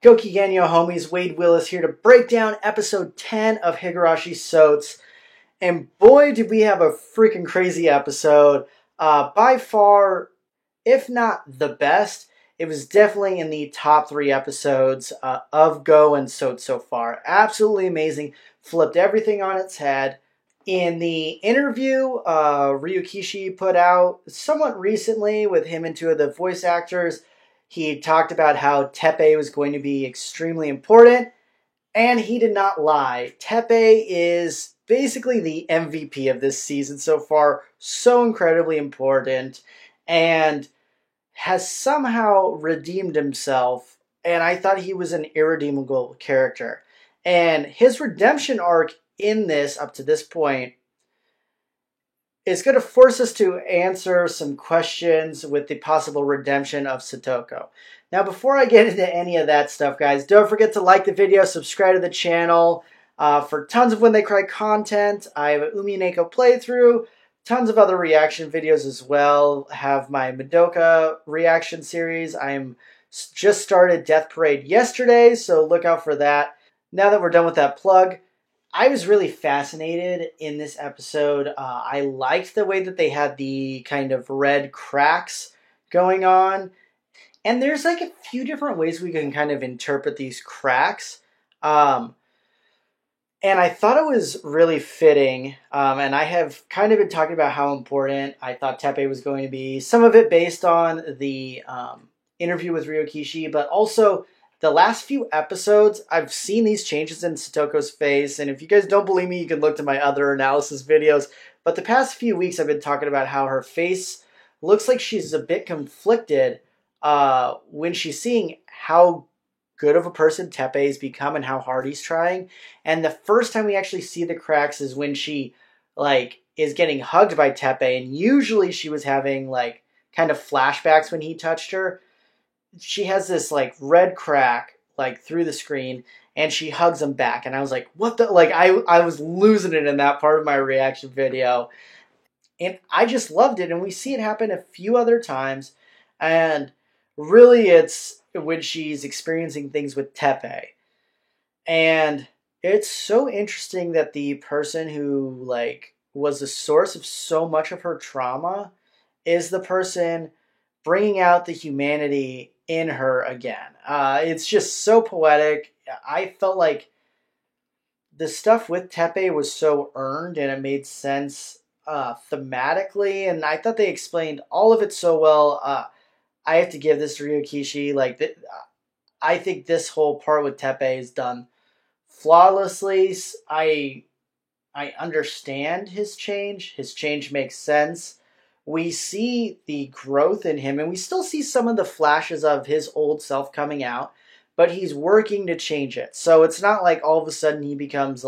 Gokigenyo homies, Wade Willis here to break down episode 10 of Higurashi Sotes. And boy, did we have a freaking crazy episode. By far, if not the best, it was definitely in the top 3 episodes of Go and Sotes so far. Absolutely amazing. Flipped everything on its head. In the interview Ryukishi put out somewhat recently with him and two of the voice actors, he talked about how Teppei was going to be extremely important, and he did not lie. Teppei is basically the MVP of this season so far, so incredibly important, and has somehow redeemed himself, and I thought he was an irredeemable character. And his redemption arc in this, up to this point, is going to force us to answer some questions with the possible redemption of Satoko. Now, before I get into any of that stuff, guys, don't forget to like the video, subscribe to the channel for tons of When They Cry content. I have an Umi Neko playthrough, tons of other reaction videos as well. Have my Madoka reaction series. I'm just started Death Parade yesterday, so look out for that. Now that we're done with that plug, I was really fascinated in this episode. I liked the way that they had the kind of red cracks going on. And there's like a few different ways we can kind of interpret these cracks. And I thought it was really fitting. And I have kind of been talking about how important I thought Teppei was going to be. Some of it based on the interview with Ryukishi, but also the last few episodes, I've seen these changes in Satoko's face, and if you guys don't believe me, you can look to my other analysis videos. But the past few weeks, I've been talking about how her face looks like she's a bit conflicted when she's seeing how good of a person Teppei has become and how hard he's trying. And the first time we actually see the cracks is when she is getting hugged by Teppei, and usually she was having kind of flashbacks when he touched her. She has this red crack through the screen, and she hugs him back, and I was like, what the, I was losing it in that part of my reaction video, and I just loved it. And we see it happen a few other times, and really it's when she's experiencing things with Teppei. And it's so interesting that the person who was the source of so much of her trauma is the person bringing out the humanity in her again. It's just so poetic. I felt like the stuff with Teppei was so earned, and it made sense thematically, and I thought they explained all of it so well. I have to give this to Ryukishi. I think this whole part with Teppei is done flawlessly. I understand his change. His change makes sense. We see the growth in him, and we still see some of the flashes of his old self coming out, but he's working to change it. So it's not like all of a sudden he becomes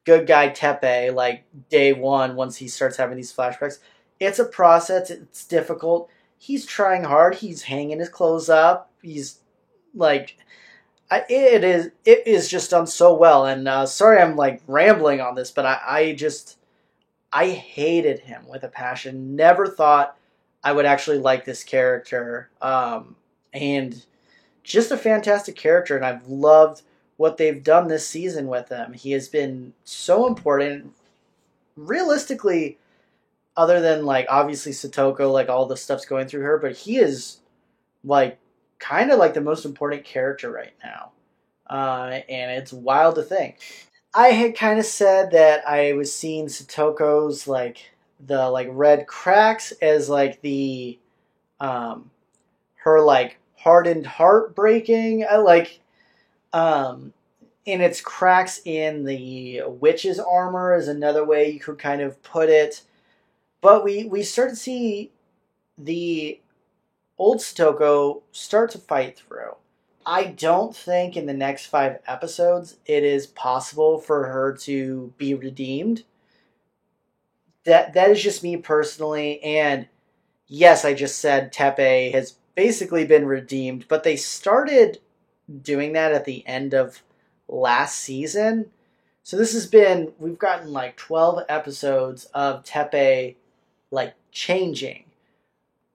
good guy Teppei day one once he starts having these flashbacks. It's a process. It's difficult. He's trying hard. He's hanging his clothes up. He's it is just done so well. And sorry I'm rambling on this, but I hated him with a passion. Never thought I would actually like this character. And just a fantastic character. And I've loved what they've done this season with him. He has been so important. Realistically, other than obviously Satoko, all the stuff's going through her. But he is kind of the most important character right now. And it's wild to think. I had kind of said that I was seeing Satoko's the red cracks as the her hardened heart breaking. And its cracks in the witch's armor is another way you could kind of put it. But we start to see the old Satoko start to fight through. I don't think in the next 5 episodes it is possible for her to be redeemed. That is just me personally. And yes, I just said Teppei has basically been redeemed, but they started doing that at the end of last season. So this has been, we've gotten 12 episodes of Teppei changing,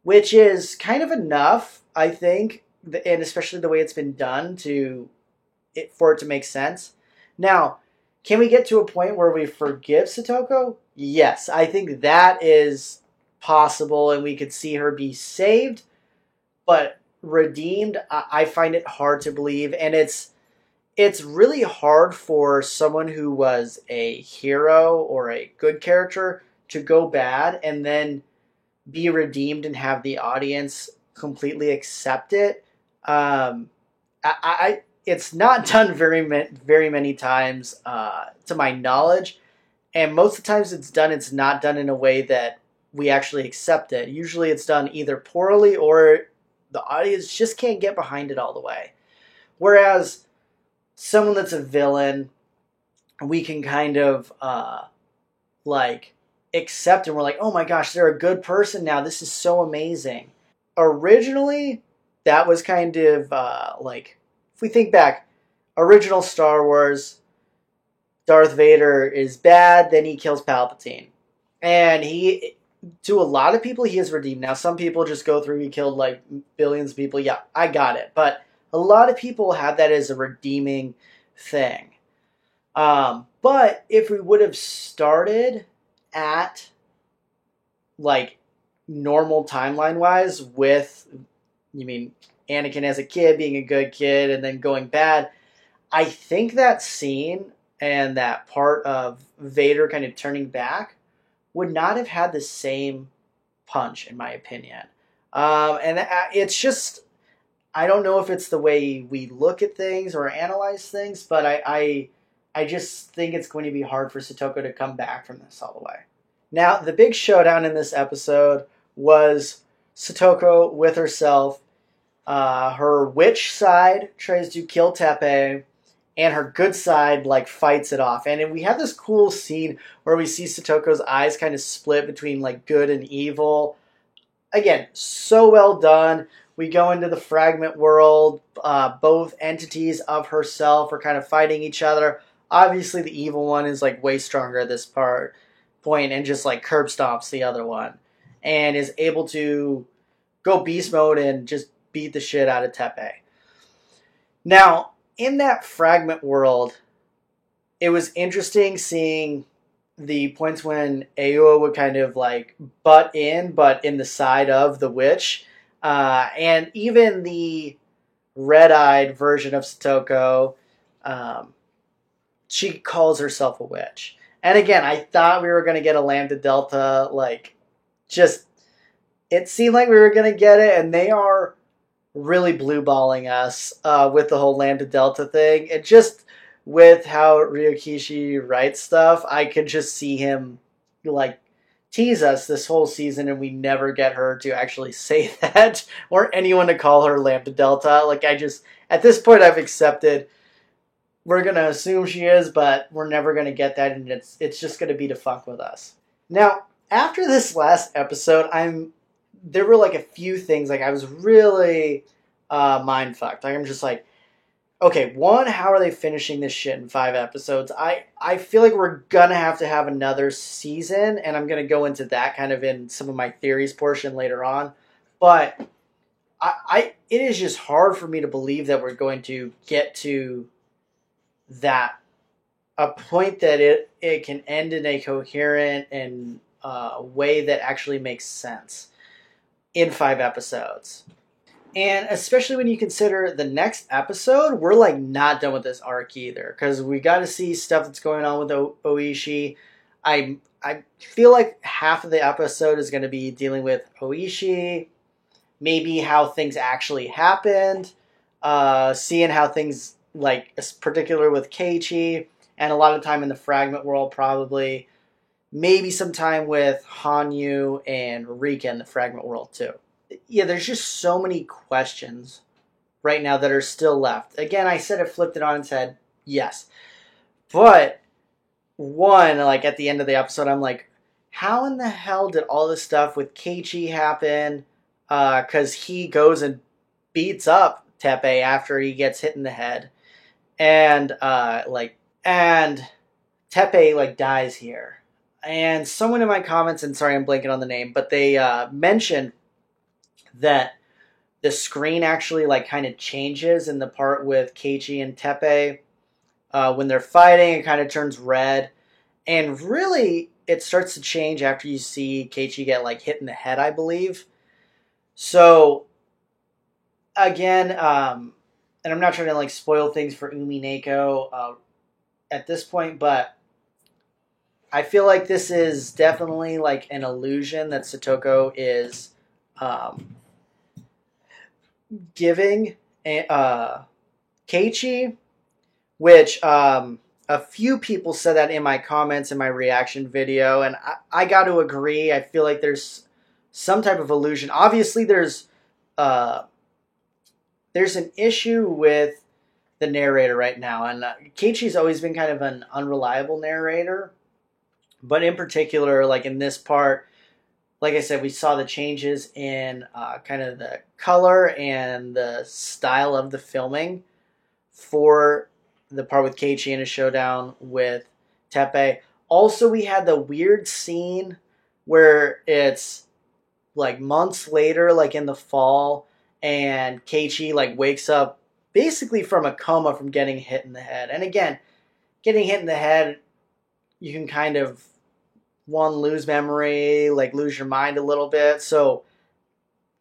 which is kind of enough, I think, and especially the way it's been done for it to make sense. Now, can we get to a point where we forgive Satoko? Yes, I think that is possible, and we could see her be saved, but redeemed, I find it hard to believe, and it's really hard for someone who was a hero or a good character to go bad and then be redeemed and have the audience completely accept it. It's not done very many times, to my knowledge, and most of the times it's not done in a way that we actually accept it. Usually, it's done either poorly or the audience just can't get behind it all the way. Whereas someone that's a villain, we can kind of like accept, and we're like, oh my gosh, they're a good person now. This is so amazing. Originally, that was kind of like, if we think back, original Star Wars, Darth Vader is bad, then he kills Palpatine. And to a lot of people, he is redeemed. Now, some people just go through, he killed like billions of people. Yeah, I got it. But a lot of people have that as a redeeming thing. But if we would have started at like normal timeline wise with, you mean Anakin as a kid being a good kid and then going bad, I think that scene and that part of Vader kind of turning back would not have had the same punch, in my opinion. And it's just, I don't know if it's the way we look at things or analyze things, but I just think it's going to be hard for Satoko to come back from this all the way. Now, the big showdown in this episode was Satoko with herself. Her witch side tries to kill Tepe, and her good side like fights it off. And we have this cool scene where we see Satoko's eyes kind of split between like good and evil. Again, so well done. We go into the fragment world. Both entities of herself are kind of fighting each other. Obviously, the evil one is like way stronger at this point and just like curb stomps the other one and is able to go beast mode and just beat the shit out of Tepe. Now, in that fragment world, it was interesting seeing the points when Aoa would kind of like butt in, but in the side of the witch. And even the red-eyed version of Satoko, she calls herself a witch. And again, I thought we were going to get a Lambda Delta, like, just, it seemed like we were going to get it, and they are really blue-balling us with the whole Lambda Delta thing. It just, with how Ryokishi writes stuff, I could just see him, like, tease us this whole season, and we never get her to actually say that, or anyone to call her Lambda Delta. Like, at this point, I've accepted, we're going to assume she is, but we're never going to get that, and it's just going to be to fuck with us. Now, after this last episode, there were like a few things, like I was really mind-fucked. Like, I'm just like, okay, one, how are they finishing this shit in 5 episodes? I feel like we're going to have another season, and I'm going to go into that kind of in some of my theories portion later on. But it is just hard for me to believe that we're going to get to a point that it can end in a coherent and way that actually makes sense in 5 episodes. And especially when you consider the next episode, we're like not done with this arc either, because we got to see stuff that's going on with Oishi. I feel like half of the episode is going to be dealing with Oishi, maybe how things actually happened, seeing how things, like, particular with Keiichi, and a lot of time in the fragment world probably. Maybe some time with Hanyu and Rika in the fragment world too. Yeah, there's just so many questions right now that are still left. Again, I said it, flipped it on and said yes. But one, like at the end of the episode, I'm like, how in the hell did all this stuff with Keiichi happen? Because he goes and beats up Tepe after he gets hit in the head. And Tepe like dies here. And someone in my comments, and sorry I'm blanking on the name, but they mentioned that the screen actually like kind of changes in the part with Keiichi and Teppei. When they're fighting, it kind of turns red. And really, it starts to change after you see Keiichi get like hit in the head, I believe. So, again, and I'm not trying to like spoil things for Umineko at this point, but I feel like this is definitely like an illusion that Satoko is um, giving Keiichi, which a few people said that in my comments in my reaction video, and I got to agree. I feel like there's some type of illusion. Obviously, there's an issue with the narrator right now, and Keiichi's always been kind of an unreliable narrator, but in particular, like in this part, like I said, we saw the changes in kind of the color and the style of the filming for the part with Keiichi in a showdown with Teppei. Also, we had the weird scene where it's like months later, like in the fall, and Keiichi like wakes up basically from a coma from getting hit in the head. And again, getting hit in the head, you can kind of lose memory, like lose your mind a little bit. So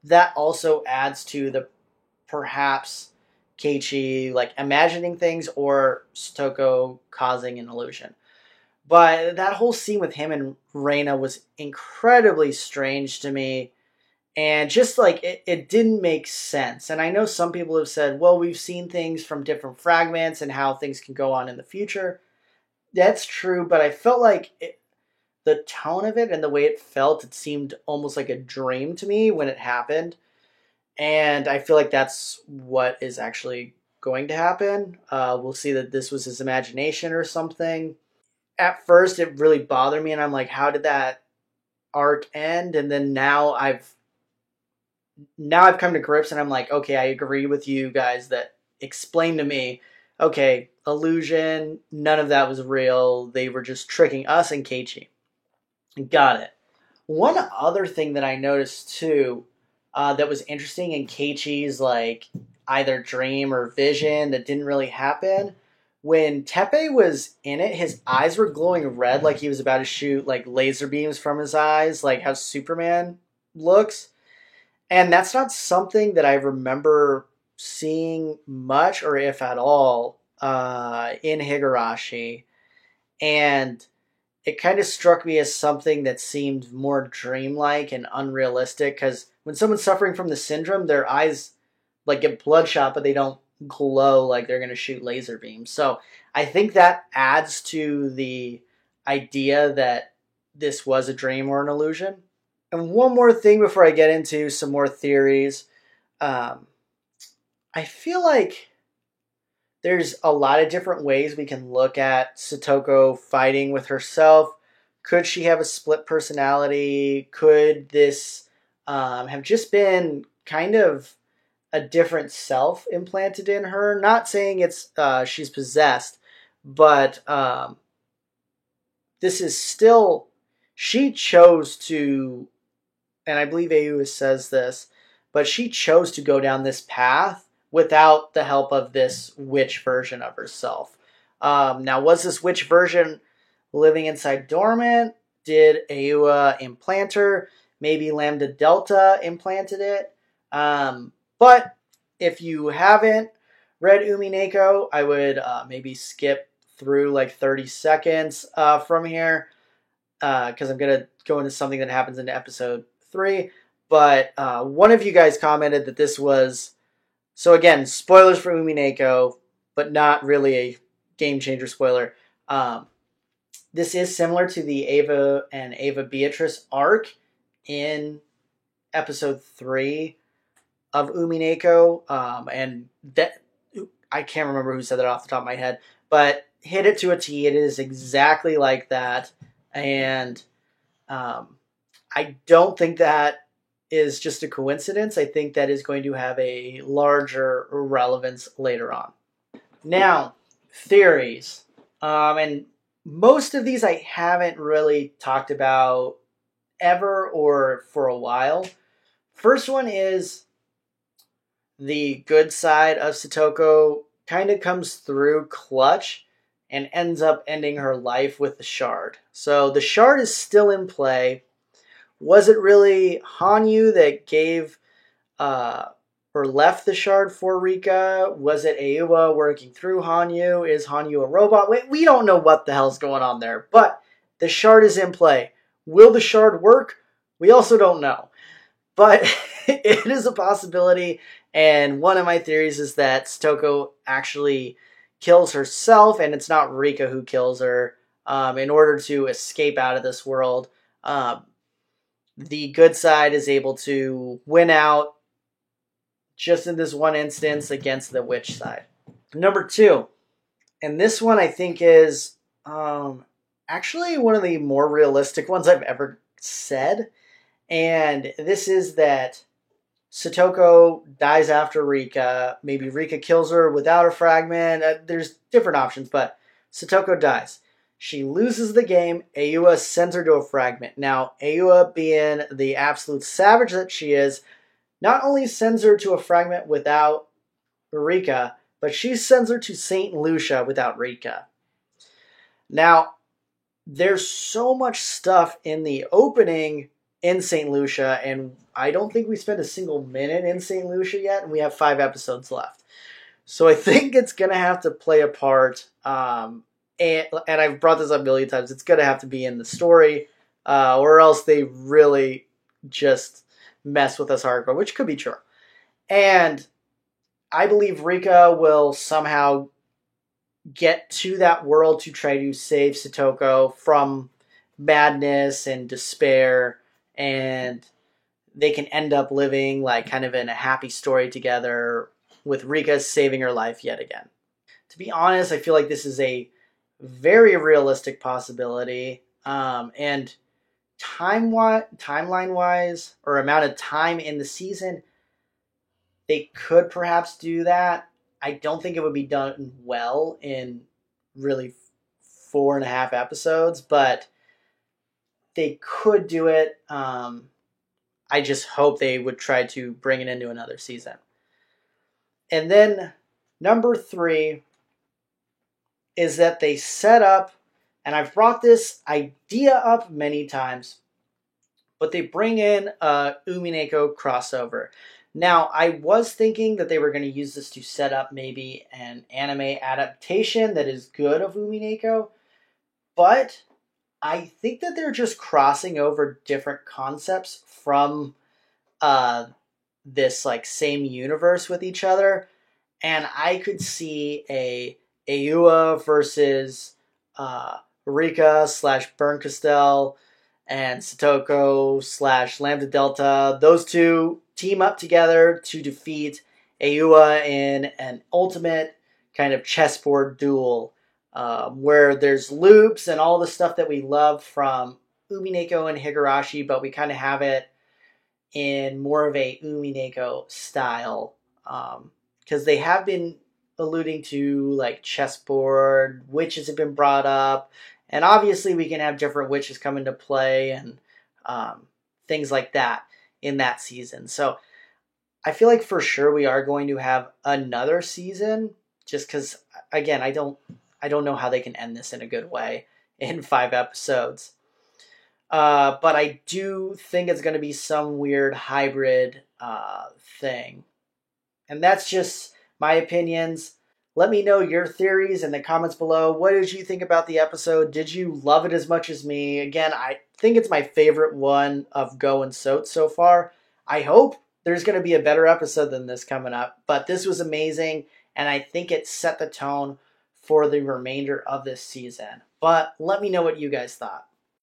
that also adds to the perhaps Keiichi like imagining things or Satoko causing an illusion. But that whole scene with him and Reina was incredibly strange to me. And just like it didn't make sense. And I know some people have said, well, we've seen things from different fragments and how things can go on in the future. That's true, but I felt like the tone of it and the way it felt, it seemed almost like a dream to me when it happened. And I feel like that's what is actually going to happen. We'll see that this was his imagination or something. At first, it really bothered me, and I'm like, how did that arc end? And then now I've come to grips, and I'm like, okay, I agree with you guys that explain to me, okay, illusion, none of that was real. They were just tricking us and Keiichi. Got it. One other thing that I noticed too, that was interesting in Keiichi's like either dream or vision that didn't really happen. When Teppei was in it, his eyes were glowing red, like he was about to shoot like laser beams from his eyes, like how Superman looks. And that's not something that I remember seeing much, or if at all, in Higurashi. And it kind of struck me as something that seemed more dreamlike and unrealistic, because when someone's suffering from the syndrome, their eyes like get bloodshot, but they don't glow like they're going to shoot laser beams. So I think that adds to the idea that this was a dream or an illusion. And one more thing before I get into some more theories. I feel like there's a lot of different ways we can look at Satoko fighting with herself. Could she have a split personality? Could this have just been kind of a different self implanted in her? Not saying it's she's possessed, but this is still, she chose to, and I believe AU says this, but she chose to go down this path without the help of this witch version of herself. Now, was this witch version living inside Dormant? Did Aua implant her? Maybe Lambda Delta implanted it. But if you haven't read Umineko, I would maybe skip through like 30 seconds from here, because I'm going to go into something that happens in episode 3. But one of you guys commented that this was, so again, spoilers for Umineko, but not really a game changer spoiler. This is similar to the Ava and Ava Beatrice arc in episode 3 of Umineko. And that, I can't remember who said that off the top of my head, but hit it to a T. It is exactly like that. And I don't think that is just a coincidence. I think that is going to have a larger relevance later on. Now, theories. And most of these I haven't really talked about ever or for a while. First one is, the good side of Satoko kind of comes through clutch and ends up ending her life with the shard. So the shard is still in play. Was it really Hanyu that gave or left the shard for Rika? Was it Ayua working through Hanyu? Is Hanyu a robot? We don't know what the hell's going on there, but the shard is in play. Will the shard work? We also don't know. But it is a possibility, and one of my theories is that Satoko actually kills herself, and it's not Rika who kills her in order to escape out of this world. The good side is able to win out just in this one instance against the witch side. Number 2, and this one I think is actually one of the more realistic ones I've ever said, and this is that Satoko dies after Rika. Maybe Rika kills her without a fragment. There's different options, but Satoko dies. She loses the game. Ayua sends her to a fragment. Now, Ayua, being the absolute savage that she is, not only sends her to a fragment without Rika, but she sends her to St. Lucia without Rika. Now, there's so much stuff in the opening in St. Lucia, and I don't think we spent a single minute in St. Lucia yet, and we have 5 episodes left. So I think it's going to have to play a part, and I've brought this up a million times, it's going to have to be in the story, or else they really just mess with us hardcore, which could be true. And I believe Rika will somehow get to that world to try to save Satoko from madness and despair, and they can end up living like kind of in a happy story together with Rika saving her life yet again. To be honest, I feel like this is a very realistic possibility, and timeline-wise, or amount of time in the season, they could perhaps do that. I don't think it would be done well in really 4.5 episodes, but they could do it. I just hope they would try to bring it into another season. And then number 3 is that they set up, and I've brought this idea up many times, but they bring in a Umineko crossover. Now, I was thinking that they were going to use this to set up maybe an anime adaptation that is good of Umineko, but I think that they're just crossing over different concepts from this like same universe with each other, and I could see a Ayua versus Rika / Bernkastel and Satoko / Lambda Delta. Those two team up together to defeat Ayua in an ultimate kind of chessboard duel, where there's loops and all the stuff that we love from Umineko and Higurashi, but we kind of have it in more of a Umineko style, because they have been alluding to like chessboard, witches have been brought up, and obviously we can have different witches come into play and things like that in that season. So I feel like for sure we are going to have another season, just because, again, I don't know how they can end this in a good way in 5 episodes. But I do think it's going to be some weird hybrid thing. And that's just my opinions. Let me know your theories in the comments below. What did you think about the episode? Did you love it as much as me? Again, I think it's my favorite one of Go and Soat so far. I hope there's going to be a better episode than this coming up. But this was amazing, and I think it set the tone for the remainder of this season. But let me know what you guys thought.